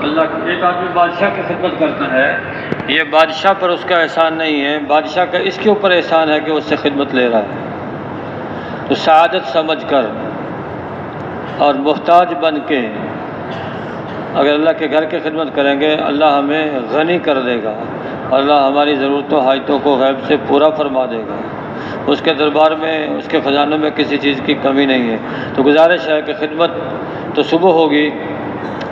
اللہ ایک آدمی بادشاہ کی خدمت کرتا ہے، یہ بادشاہ پر اس کا احسان نہیں ہے، بادشاہ کا اس کے اوپر احسان ہے کہ اس سے خدمت لے رہا ہے۔ تو سعادت سمجھ کر اور محتاج بن کے اگر اللہ کے گھر کی خدمت کریں گے، اللہ ہمیں غنی کر دے گا، اللہ ہماری ضرورتوں حاجتوں کو غیب سے پورا فرما دے گا۔ اس کے دربار میں، اس کے خزانوں میں کسی چیز کی کمی نہیں ہے۔ تو گزارش ہے کہ خدمت تو صبح ہوگی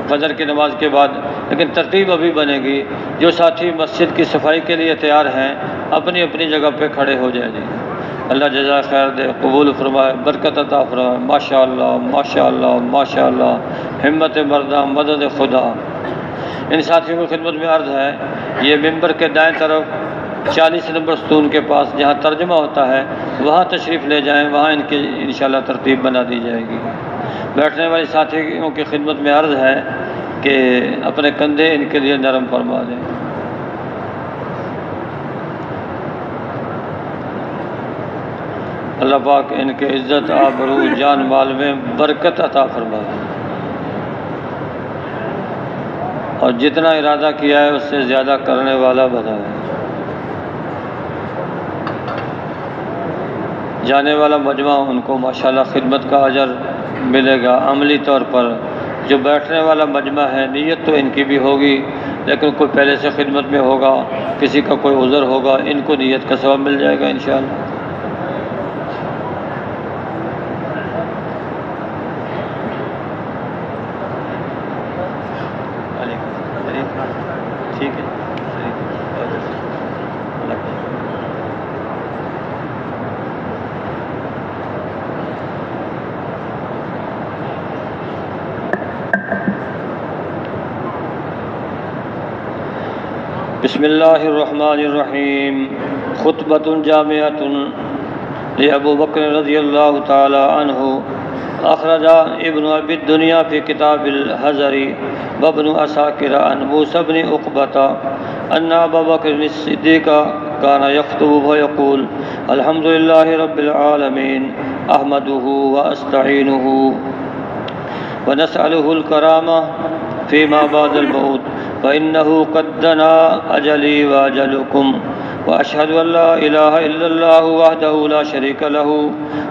فجر کی نماز کے بعد، لیکن ترتیب ابھی بنے گی۔ جو ساتھی مسجد کی صفائی کے لیے تیار ہیں اپنی اپنی جگہ پہ کھڑے ہو جائیں۔ اللہ جزائے خیر دے، قبول فرمائے، برکت عطا فرمائے۔ ماشاء اللہ ماشاء اللہ ماشاء اللہ، ہمت مردہ مدد خدا۔ ان ساتھیوں کی خدمت میں عرض ہے، یہ ممبر کے دائیں طرف 40 نمبر ستون کے پاس جہاں ترجمہ ہوتا ہے وہاں تشریف لے جائیں، وہاں ان کی انشاءاللہ ترتیب بنا دی جائے گی۔ بیٹھنے والے ساتھیوں کی خدمت میں عرض ہے کہ اپنے کندھے ان کے لیے نرم فرما دیں۔ اللہ پاک ان کے عزت آبرو جان مال میں برکت عطا فرما دیں، اور جتنا ارادہ کیا ہے اس سے زیادہ کرنے والا بنائے۔ جانے والا مجمع ان کو ماشاءاللہ خدمت کا اجر ملے گا عملی طور پر۔ جو بیٹھنے والا مجمع ہے، نیت تو ان کی بھی ہوگی، لیکن کوئی پہلے سے خدمت میں ہوگا، کسی کا کوئی عذر ہوگا، ان کو نیت کا ثواب مل جائے گا انشاءاللہ۔ ٹھیک ہے، بسم اللہ الرحمن الرحیم۔ خطبۃ جامعۃ لأبو بکر رضی اللہ تعالی عنہ، اخرج ابن ابی الدنیا فی کتاب الحذر وابن عساکر عن موسیٰ بن عقبۃ ان ابا بکر الصدیق کان یخطب ویقول الحمد للہ رب العالمین احمدہ واستعینہ ونسألہ الکرامہ فیما بعد الموت فإنه قد دنا أجلي وأجلكم وأشهد أن لا إله إلا الله وحده لا شريك له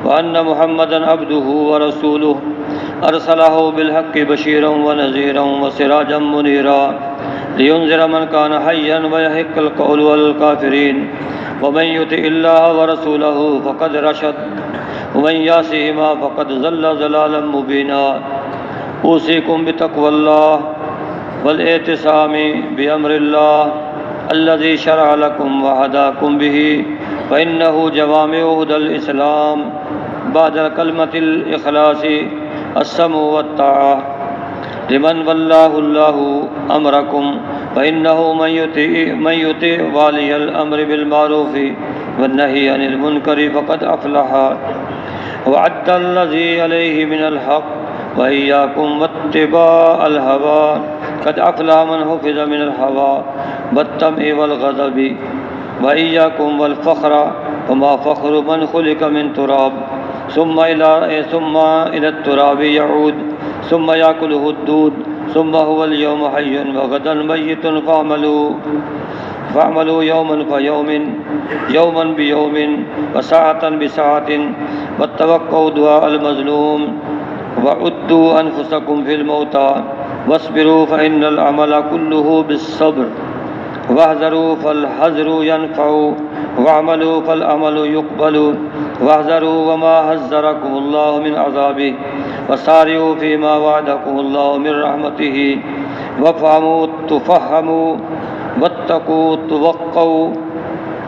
وأن محمدا عبده ورسوله أرسله بالحق بشيرا ونذيرا وسراجا منيرا لينذر من كان حيا ويحق القول على الكافرين ومن يطع الله ورسوله فقد رشد ومن يعصهما فقد ضل ضلالا مبينا أوصيكم بتقوى الله والاعتصام بأمر الله الذي شرع لكم وهداكم به فإنه جوامع هدى الإسلام بعد كلمة الإخلاص السمع والطاعة لمن والله الله أمركم فإنه من يطيع والي الأمر بالمعروف والنهي عن المنكر فقد أفلح وعد الذي عليه من الحق وإياكم واتباع الهوى قد أفلح من حفظ من الهوى والطمع والغضب وإياكم والفخر وما فخر من خلق من تراب ثم إلى التراب يعود ثم يأكله الدود ثم هو اليوم حي وغدا ميت فاعملوا يوما فيوم يوما بيوم وساعة بساعة واتوقوا دعاء المظلوم وعدوا أنفسكم في الموتى واصبروا فإن العمل كله بالصبر واحذروا فالحذر ينفع واعملوا فالعمل يقبل واحذروا وما حذركم الله من عذابه وسارعوا فيما وعدكم الله من رحمته وافهموا تفهموا واتقوا توقوا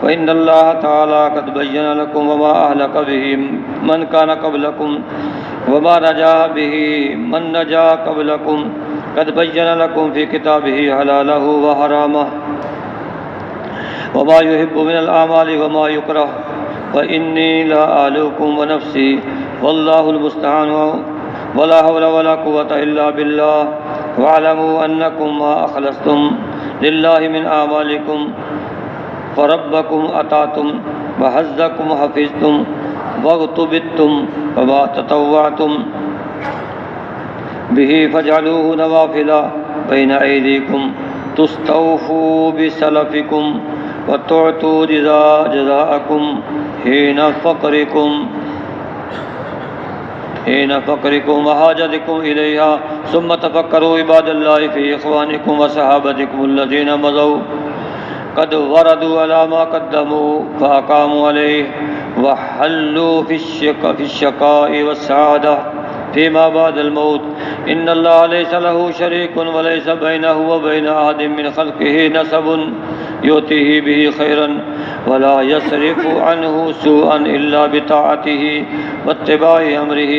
وإن الله تعالى قد بين لكم وما أهلك به من كان قبلكم وما نجا به من نجا قبلكم قد بين لكم في كتابه حلاله وحرامه وما يحب من الأعمال وما يكره وإني لا أعلوكم ونفسي والله المستعان ولا حول ولا قوة إلا بالله واعلموا أنكم ما أخلصتم لله من أعمالكم فربكم أطعتم وحزكم حفظتم واغتبتم وما تطوعتم به فاجعلوه نوافل بين أيديكم تستوفوا بسلفكم وتعطوا جزاءكم حين فقركم وحاجتكم إليها ثم تفكروا عباد الله في إخوانكم وصحابتكم الذين مضوا قد وردوا على ما قدموا فأقاموا عليه وحلوا في الشقاء والسعادة فيما بعد الموت إن الله ليس له شريك وليس بينه وبين أحد من خلقه نسب يؤتيه به خيرا ولا يصرف عنه سوءا إلا بطاعته واتباع أمره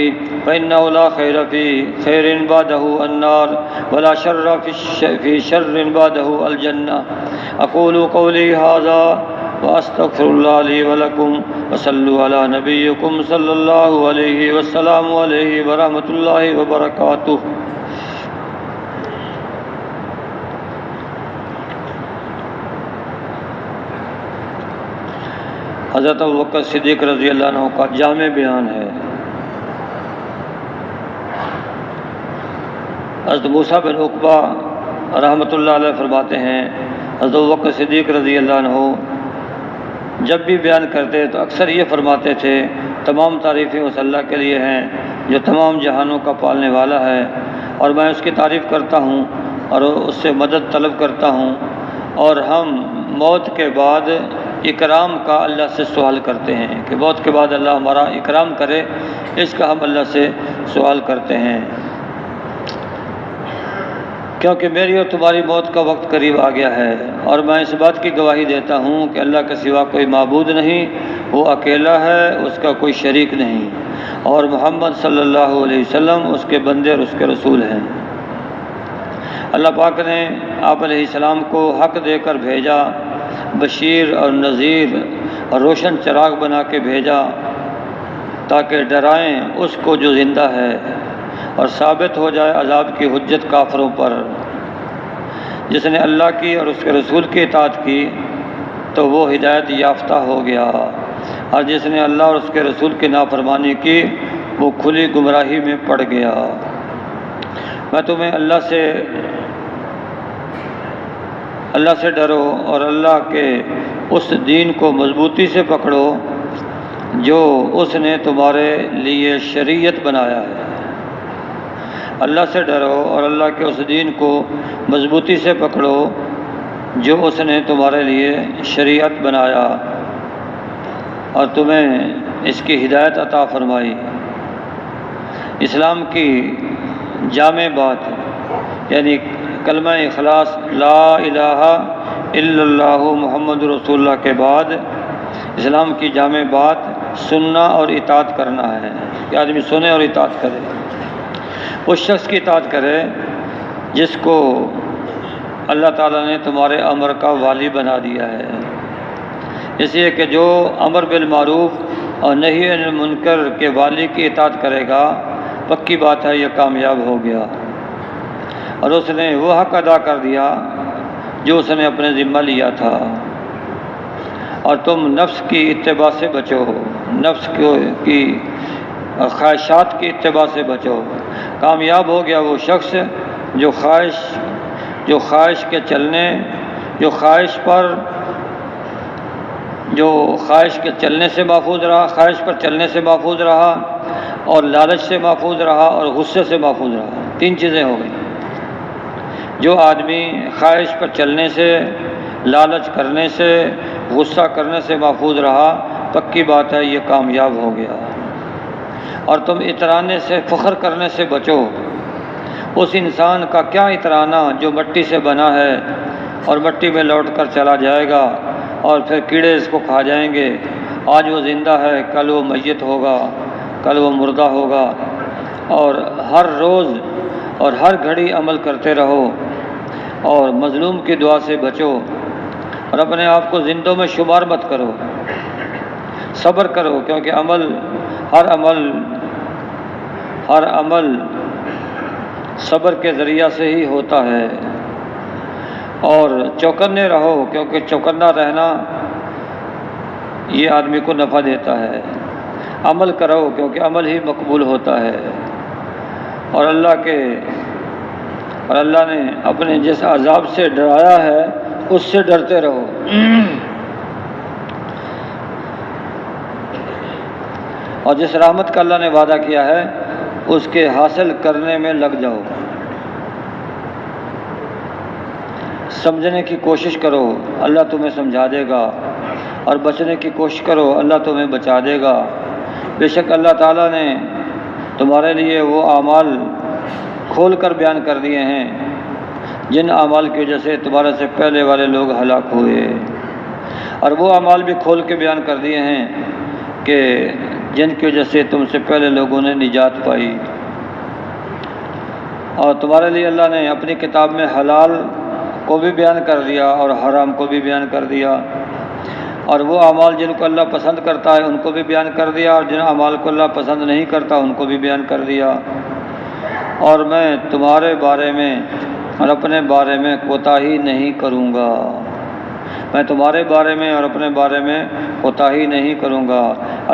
فإنه لا خير في خير بعده النار ولا شر في شر بعده الجنة أقول قولي هذا وأستغفر الله لي ولكم وصلوا على نبيكم صلى الله عليه والسلام عليه ورحمة الله وبركاته. حضرت ابوبکر صدیق رضی اللہ عنہ کا جامع بیان ہے. حضرت موسیٰ بن عقبہ رحمۃ اللہ علیہ فرماتے ہیں حضرت ابوبکر صدیق رضی اللہ عنہ جب بھی بیان کرتے تو اکثر یہ فرماتے تھے تمام تعریفیں اس اللہ کے لیے ہیں جو تمام جہانوں کا پالنے والا ہے، اور میں اس کی تعریف کرتا ہوں اور اس سے مدد طلب کرتا ہوں، اور ہم موت کے بعد اکرام کا اللہ سے سوال کرتے ہیں کہ موت کے بعد اللہ ہمارا اکرام کرے، اس کا ہم اللہ سے سوال کرتے ہیں، کیونکہ میری اور تمہاری موت کا وقت قریب آ گیا ہے، اور میں اس بات کی گواہی دیتا ہوں کہ اللہ کے سوا کوئی معبود نہیں، وہ اکیلا ہے، اس کا کوئی شریک نہیں، اور محمد صلی اللہ علیہ وسلم اس کے بندے اور اس کے رسول ہیں. اللہ پاک نے آپ علیہ السلام کو حق دے کر بھیجا، بشیر اور نذیر اور روشن چراغ بنا کے بھیجا تاکہ ڈرائیں اس کو جو زندہ ہے اور ثابت ہو جائے عذاب کی حجت کافروں پر. جس نے اللہ کی اور اس کے رسول کی اطاعت کی تو وہ ہدایت یافتہ ہو گیا، اور جس نے اللہ اور اس کے رسول کی نافرمانی کی وہ کھلی گمراہی میں پڑ گیا. میں تمہیں اللہ سے ڈرو اور اللہ کے اس دین کو مضبوطی سے پکڑو جو اس نے تمہارے لیے شریعت بنایا ہے. اللہ سے ڈرو اور اللہ کے اس دین کو مضبوطی سے پکڑو جو اس نے تمہارے لیے شریعت بنایا اور تمہیں اس کی ہدایت عطا فرمائی. اسلام کی جامع بات یعنی کلمہ اخلاص لا الہ الا اللہ محمد رسول اللہ کے بعد اسلام کی جامع بات سننا اور اطاعت کرنا ہے کہ آدمی سنے اور اطاعت کرے. اس شخص کی اطاعت کرے جس کو اللہ تعالیٰ نے تمہارے امر کا والی بنا دیا ہے، اس لیے کہ جو امر بالمعروف اور نہی عن المنکر کے والی کی اطاعت کرے گا پکی بات ہے یہ کامیاب ہو گیا، اور اس نے وہ حق ادا کر دیا جو اس نے اپنے ذمہ لیا تھا. اور تم نفس کی اتباع سے بچو، نفس کی خواہشات کی اتباع سے بچو. کامیاب ہو گیا وہ شخص جو خواہش کے چلنے سے محفوظ رہا، خواہش پر چلنے سے محفوظ رہا، اور لالچ سے محفوظ رہا، اور غصے سے محفوظ رہا. 3 چیزیں ہو گئی. جو آدمی خواہش پر چلنے سے، لالچ کرنے سے، غصہ کرنے سے محفوظ رہا پکی بات ہے یہ کامیاب ہو گیا. اور تم اترانے سے، فخر کرنے سے بچو. اس انسان کا کیا اترانا جو مٹی سے بنا ہے اور مٹی میں لوٹ کر چلا جائے گا اور پھر کیڑے اس کو کھا جائیں گے. آج وہ زندہ ہے، کل وہ میت ہوگا، کل وہ مردہ ہوگا. اور ہر روز اور ہر گھڑی عمل کرتے رہو اور مظلوم کی دعا سے بچو، اور اپنے آپ کو زندوں میں شمار مت کرو. صبر کرو کیونکہ ہر عمل صبر کے ذریعہ سے ہی ہوتا ہے. اور چوکنے رہو کیونکہ چوکنا رہنا یہ آدمی کو نفع دیتا ہے. عمل کرو کیونکہ عمل ہی مقبول ہوتا ہے. اور اللہ نے اپنے جس عذاب سے ڈرایا ہے اس سے ڈرتے رہو۔ اور جس رحمت کا اللہ نے وعدہ کیا ہے اس کے حاصل کرنے میں لگ جاؤ۔ سمجھنے کی کوشش کرو، اللہ تمہیں سمجھا دے گا، اور بچنے کی کوشش کرو، اللہ تمہیں بچا دے گا۔ بے شک اللہ تعالیٰ نے تمہارے لیے وہ اعمال کھول کر بیان کر دیے ہیں جن اعمال کی وجہ سے تمہارے سے پہلے والے لوگ ہلاک ہوئے، اور وہ اعمال بھی کھول کے بیان کر دیے ہیں کہ جن کی وجہ سے تم سے پہلے لوگوں نے نجات پائی۔ اور تمہارے لیے اللہ نے اپنی کتاب میں حلال کو بھی بیان کر دیا اور حرام کو بھی بیان کر دیا، اور وہ اعمال جن کو اللہ پسند کرتا ہے ان کو بھی بیان کر دیا، اور جن اعمال کو اللہ پسند نہیں کرتا ان کو بھی بیان کر دیا۔ اور میں تمہارے بارے میں اور اپنے بارے میں کوتاہی نہیں کروں گا، میں تمہارے بارے میں اور اپنے بارے میں کوتاہی نہیں کروں گا۔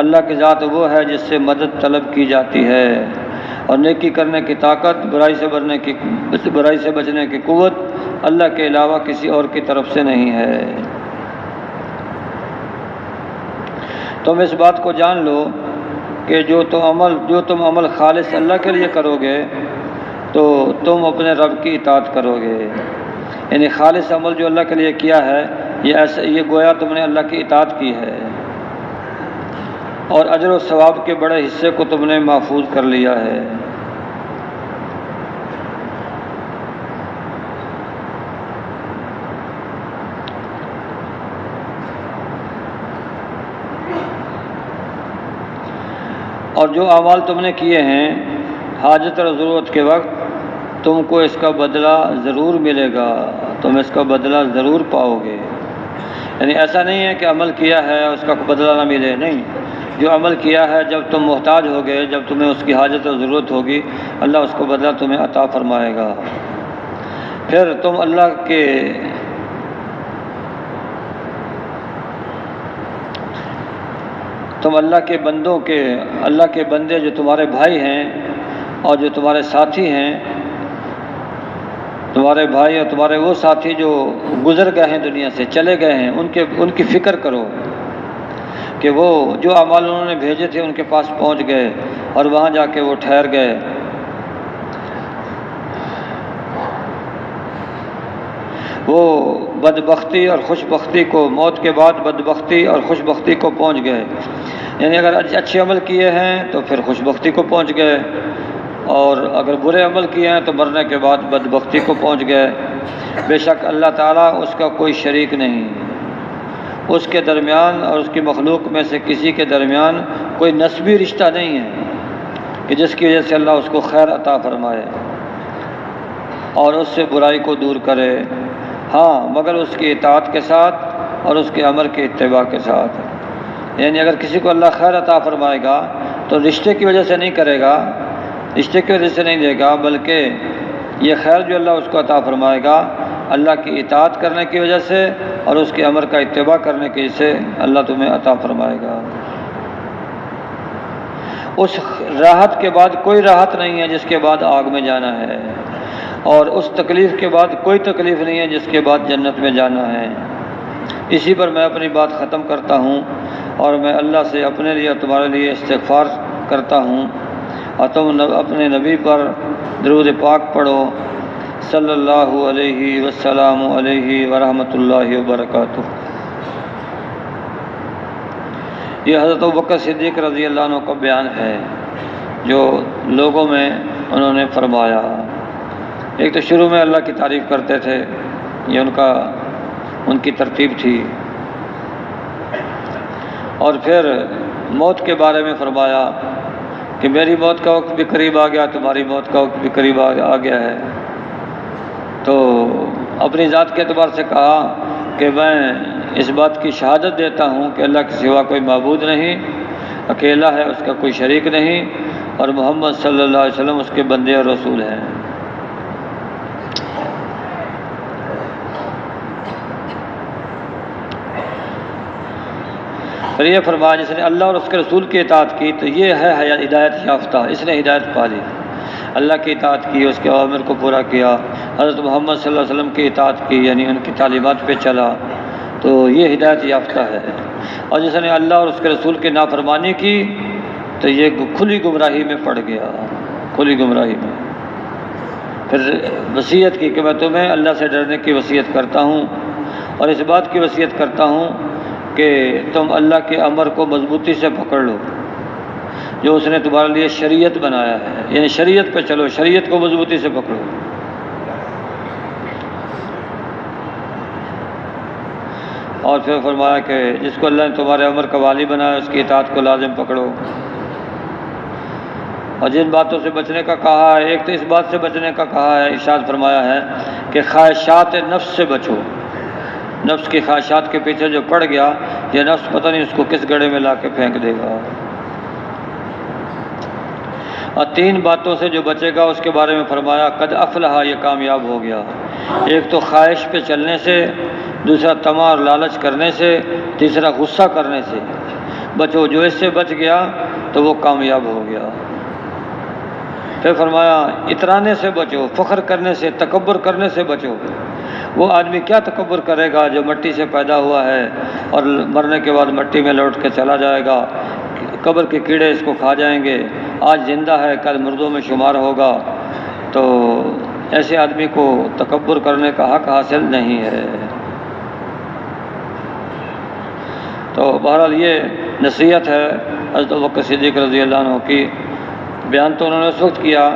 اللہ کی ذات وہ ہے جس سے مدد طلب کی جاتی ہے، اور نیکی کرنے کی طاقت، برائی سے بچنے کی قوت اللہ کے علاوہ کسی اور کی طرف سے نہیں ہے۔ تم اس بات کو جان لو کہ جو تم عمل خالص اللہ کے لیے کرو گے تو تم اپنے رب کی اطاعت کرو گے۔ یعنی خالص عمل جو اللہ کے لیے کیا ہے یہ گویا تم نے اللہ کی اطاعت کی ہے، اور اجر و ثواب کے بڑے حصے کو تم نے محفوظ کر لیا ہے۔ اور جو اعمال تم نے کیے ہیں حاجت اور ضرورت کے وقت تم کو اس کا بدلہ ضرور ملے گا، تم اس کا بدلہ ضرور پاؤ گے۔ یعنی ایسا نہیں ہے کہ عمل کیا ہے اس کا بدلہ نہ ملے، نہیں، جو عمل کیا ہے جب تم محتاج ہوگے، جب تمہیں اس کی حاجت اور ضرورت ہوگی، اللہ اس کو بدلہ تمہیں عطا فرمائے گا۔ پھر تم اللہ کے بندے جو تمہارے بھائی ہیں اور جو تمہارے ساتھی ہیں، تمہارے بھائی اور تمہارے وہ ساتھی جو گزر گئے ہیں، دنیا سے چلے گئے ہیں، ان کی فکر کرو کہ وہ جو اعمال انہوں نے بھیجے تھے ان کے پاس پہنچ گئے اور وہاں جا کے وہ ٹھہر گئے۔ وہ بدبختی اور خوشبختی کو، موت کے بعد بدبختی اور خوشبختی کو پہنچ گئے۔ یعنی اگر اچھے عمل کیے ہیں تو پھر خوشبختی کو پہنچ گئے، اور اگر برے عمل کیے ہیں تو مرنے کے بعد بدبختی کو پہنچ گئے۔ بے شک اللہ تعالیٰ اس کا کوئی شریک نہیں، اس کے درمیان اور اس کی مخلوق میں سے کسی کے درمیان کوئی نسبی رشتہ نہیں ہے کہ جس کی وجہ سے اللہ اس کو خیر عطا فرمائے اور اس سے برائی کو دور کرے، ہاں مگر اس کی اطاعت کے ساتھ اور اس کے امر کے اتباع کے ساتھ۔ یعنی اگر کسی کو اللہ خیر عطا فرمائے گا تو رشتے کی وجہ سے نہیں کرے گا، رشتے کی وجہ سے نہیں دے گا، بلکہ یہ خیر جو اللہ اس کو عطا فرمائے گا اللہ کی اطاعت کرنے کی وجہ سے اور اس کے امر کا اتباع کرنے کی وجہ سے اللہ تمہیں عطا فرمائے گا۔ اس راحت کے بعد کوئی راحت نہیں ہے جس کے بعد آگ میں جانا ہے، اور اس تکلیف کے بعد کوئی تکلیف نہیں ہے جس کے بعد جنت میں جانا ہے۔ اسی پر میں اپنی بات ختم کرتا ہوں، اور میں اللہ سے اپنے لیے اور تمہارے لیے استغفار کرتا ہوں، اور تم اپنے نبی پر درود پاک پڑھو، صلی اللہ علیہ وسلم علیہ ورحمۃ اللہ وبرکاتہ۔ یہ حضرت ابوبکر صدیق رضی اللہ عنہ کا بیان ہے جو لوگوں میں انہوں نے فرمایا۔ ایک تو شروع میں اللہ کی تعریف کرتے تھے، یہ ان کی ترتیب تھی، اور پھر موت کے بارے میں فرمایا کہ میری موت کا وقت بھی قریب آ گیا، تمہاری موت کا وقت بھی قریب آ گیا ہے۔ تو اپنی ذات کے اعتبار سے کہا کہ میں اس بات کی شہادت دیتا ہوں کہ اللہ کے سوا کوئی معبود نہیں، اکیلا ہے، اس کا کوئی شریک نہیں، اور محمد صلی اللہ علیہ وسلم اس کے بندے اور رسول ہیں۔ پھر یہ فرمایا جس نے اللہ اور اس کے رسول کی اطاعت کی تو یہ ہے ہدایت یافتہ، اس نے ہدایت پا لی۔ اللہ کی اطاعت کی، اس کے اوامر کو پورا کیا، حضرت محمد صلی اللہ علیہ وسلم کی اطاعت کی، یعنی ان کی تعلیمات پہ چلا، تو یہ ہدایت یافتہ ہے۔ اور جس نے اللہ اور اس کے رسول کی نافرمانی کی تو یہ کھلی گمراہی میں پڑ گیا، کھلی گمراہی میں۔ پھر وصیت کی کہ میں تمہیں اللہ سے ڈرنے کی وصیت کرتا ہوں، اور اس بات کی وصیت کرتا ہوں کہ تم اللہ کے امر کو مضبوطی سے پکڑ لو جو اس نے تمہارے لیے شریعت بنایا ہے، یعنی شریعت پہ چلو، شریعت کو مضبوطی سے پکڑو۔ اور پھر فرمایا کہ جس کو اللہ نے تمہارے امر کا والی بنایا اس کی اطاعت کو لازم پکڑو۔ اور جن باتوں سے بچنے کا کہا ہے، ایک تو اس بات سے بچنے کا کہا ہے، ارشاد فرمایا ہے کہ خواہشات نفس سے بچو، نفس کی خواہشات کے پیچھے جو پڑ گیا یہ نفس پتہ نہیں اس کو کس گڑھے میں لا کے پھینک دے گا۔ اور تین باتوں سے جو بچے گا اس کے بارے میں فرمایا قد افلح، یہ کامیاب ہو گیا۔ ایک تو خواہش پہ چلنے سے، دوسرا طمع اور لالچ کرنے سے، تیسرا غصہ کرنے سے بچو، جو اس سے بچ گیا تو وہ کامیاب ہو گیا۔ پھر فرمایا اترانے سے بچو، فخر کرنے سے، تکبر کرنے سے بچو۔ وہ آدمی کیا تکبر کرے گا جو مٹی سے پیدا ہوا ہے اور مرنے کے بعد مٹی میں لوٹ کے چلا جائے گا، قبر کے کیڑے اس کو کھا جائیں گے، آج زندہ ہے کل مردوں میں شمار ہوگا، تو ایسے آدمی کو تکبر کرنے کا حق حاصل نہیں ہے۔ تو بہرحال یہ نصیحت ہے حضرت ابوبکر صدیق رضی اللہ عنہ کی، بیان تو انہوں نے اس وقت کیا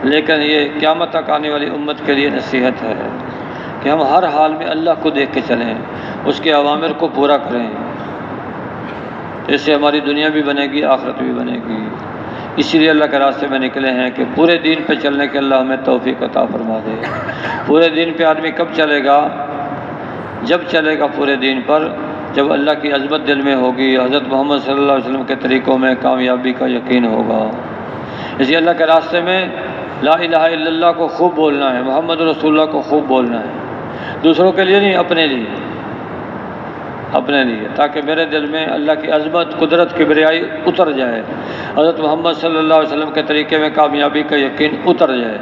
لیکن یہ قیامت تک آنے والی امت کے لیے نصیحت ہے کہ ہم ہر حال میں اللہ کو دیکھ کے چلیں، اس کے اوامر کو پورا کریں، اس سے ہماری دنیا بھی بنے گی، آخرت بھی بنے گی۔ اسی لیے اللہ کے راستے میں نکلے ہیں کہ پورے دین پہ چلنے کے اللہ ہمیں توفیق عطا فرما دے۔ پورے دین پہ آدمی کب چلے گا؟ جب چلے گا پورے دین پر جب اللہ کی عظمت دل میں ہوگی، حضرت محمد صلی اللہ علیہ وسلم کے طریقوں میں کامیابی کا یقین ہوگا۔ اسی اللہ کے راستے میں لا الہ الا اللہ کو خوب بولنا ہے، محمد رسول اللہ کو خوب بولنا ہے، دوسروں کے لیے نہیں، اپنے لیے، اپنے لیے، تاکہ میرے دل میں اللہ کی عظمت، قدرت، کبریائی اتر جائے، حضرت محمد صلی اللہ علیہ وسلم کے طریقے میں کامیابی کا یقین اتر جائے۔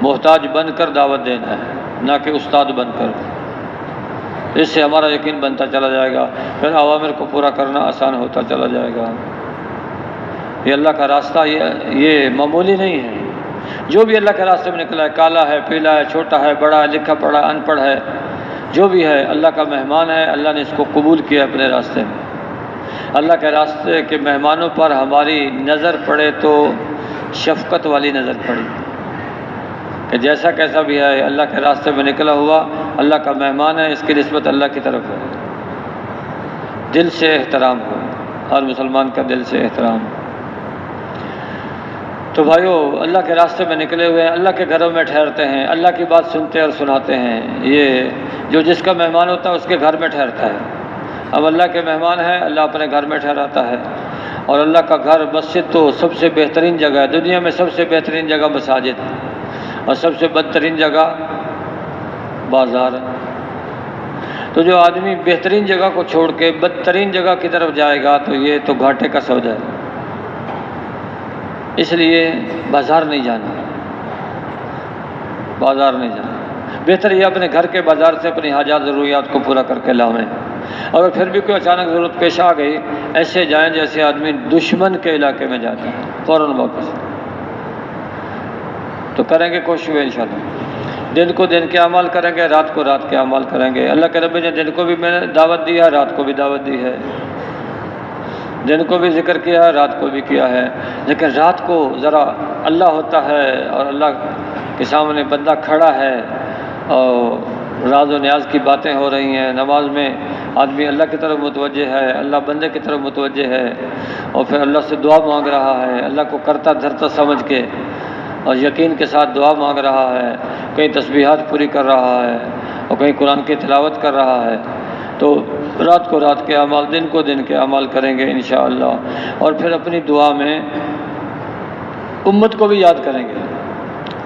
محتاج بن کر دعوت دینا ہے، نہ کہ استاد بن کر، اس سے ہمارا یقین بنتا چلا جائے گا، پھر اوامر کو پورا کرنا آسان ہوتا چلا جائے گا۔ یہ اللہ کا راستہ یہ معمولی نہیں ہے۔ جو بھی اللہ کے راستے میں نکلا ہے، کالا ہے، پیلا ہے، چھوٹا ہے، بڑا ہے، لکھا پڑھا ہے، ان پڑھ ہے، جو بھی ہے اللہ کا مہمان ہے، اللہ نے اس کو قبول کیا اپنے راستے میں۔ اللہ کے راستے کے مہمانوں پر ہماری نظر پڑے تو شفقت والی نظر پڑی کہ جیسا کیسا بھی ہے اللہ کے راستے میں نکلا ہوا اللہ کا مہمان ہے، اس کی نسبت اللہ کی طرف ہے، دل سے احترام ہو، ہر مسلمان کا دل سے احترام ہو۔ تو بھائیو، اللہ کے راستے میں نکلے ہوئے ہیں، اللہ کے گھروں میں ٹھہرتے ہیں، اللہ کی بات سنتے اور سناتے ہیں۔ یہ جو جس کا مہمان ہوتا ہے اس کے گھر میں ٹھہرتا ہے۔ اب اللہ کے مہمان ہیں، اللہ اپنے گھر میں ٹھہراتا ہے، اور اللہ کا گھر مسجد تو سب سے بہترین جگہ ہے، دنیا میں سب سے بہترین جگہ مساجد ہے، اور سب سے بدترین جگہ بازار ہے۔ تو جو آدمی بہترین جگہ کو چھوڑ کے بدترین جگہ کی طرف جائے گا تو یہ تو گھاٹے کا سودا ہے۔ اس لیے بازار نہیں جانا، بازار نہیں جانا، بہتر یہ اپنے گھر کے بازار سے اپنی حاجات ضروریات کو پورا کر کے لاویں۔ اگر پھر بھی کوئی اچانک ضرورت پیش آ گئی، ایسے جائیں جیسے آدمی دشمن کے علاقے میں جاتا ہے، فوراً واپس۔ تو کریں گے کوشش انشاءاللہ، دن کو دن کے اعمال کریں گے، رات کو رات کے اعمال کریں گے۔ اللہ کے نبی نے دن کو بھی میں نے دعوت دی ہے، رات کو بھی دعوت دی ہے، دن کو بھی ذکر کیا ہے، رات کو بھی کیا ہے، لیکن رات کو ذرا اللہ ہوتا ہے اور اللہ کے سامنے بندہ کھڑا ہے اور راز و نیاز کی باتیں ہو رہی ہیں، نماز میں آدمی اللہ کی طرف متوجہ ہے، اللہ بندے کی طرف متوجہ ہے، اور پھر اللہ سے دعا مانگ رہا ہے، اللہ کو کرتا دھرتا سمجھ کے اور یقین کے ساتھ دعا مانگ رہا ہے، کہیں تسبیحات پوری کر رہا ہے اور کہیں قرآن کی تلاوت کر رہا ہے، تو رات کو رات کے اعمال، دن کو دن کے اعمال کریں گے انشاءاللہ۔ اور پھر اپنی دعا میں امت کو بھی یاد کریں گے،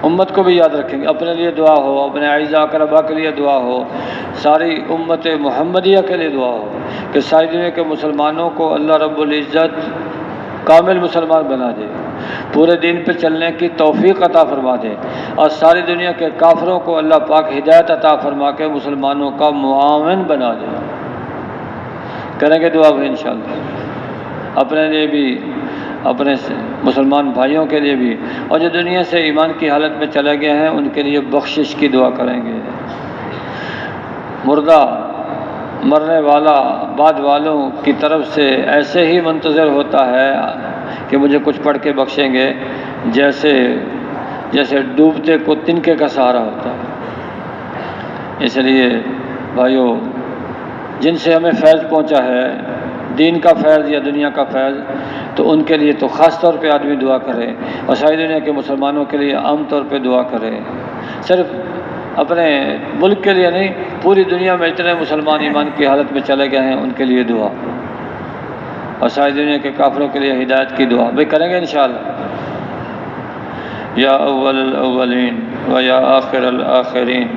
امت کو بھی یاد رکھیں گے، اپنے لیے دعا ہو، اپنے اعزاء اقرباء کے لیے دعا ہو، ساری امت محمدیہ کے لیے دعا ہو کہ ساری دنیا کے مسلمانوں کو اللہ رب العزت کامل مسلمان بنا دے، پورے دین پہ چلنے کی توفیق عطا فرما دے، اور ساری دنیا کے کافروں کو اللہ پاک ہدایت عطا فرما کے مسلمانوں کا معاون بنا دے۔ کریں گے دعا بھی انشاءاللہ، اپنے لیے بھی، اپنے مسلمان بھائیوں کے لیے بھی، اور جو دنیا سے ایمان کی حالت میں چلے گئے ہیں ان کے لیے بخشش کی دعا کریں گے۔ مردہ، مرنے والا بعد والوں کی طرف سے ایسے ہی منتظر ہوتا ہے کہ مجھے کچھ پڑھ کے بخشیں گے، جیسے ڈوبتے کو تنکے کا سہارا ہوتا ہے۔ اس لیے بھائیو، جن سے ہمیں فیض پہنچا ہے، دین کا فیض یا دنیا کا فیض، تو ان کے لیے تو خاص طور پہ آدمی دعا کرے، اور ساری دنیا کے مسلمانوں کے لیے عام طور پہ دعا کرے۔ صرف اپنے ملک کے لیے نہیں، پوری دنیا میں اتنے مسلمان ایمان کی حالت میں چلے گئے ہیں ان کے لیے دعا، اور ساری دنیا کے کافروں کے لیے ہدایت کی دعا بھی کریں گے انشاءاللہ۔ یا اول الاولین و یا آخر الآخرین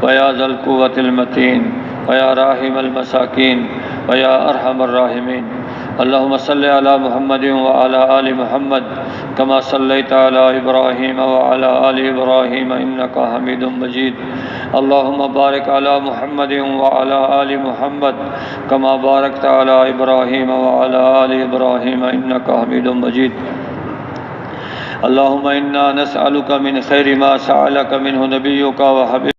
و یا ذا القوة المتین و یا راحم المساکین و یا ارحم الراحمین، اللہم صلی علی محمد وعلی آل محمد کما صلیت علی ابراہیم وعلی آل ابراہیم انکا حمید مجید، اللہم بارک علی محمد وعلی آل محمد کما بارکت علی ابراہیم وعلی آل ابراہیم انکا حمید مجید، اللہم انا نسألک من خیر ما سألک منہ نبیک وحبیبک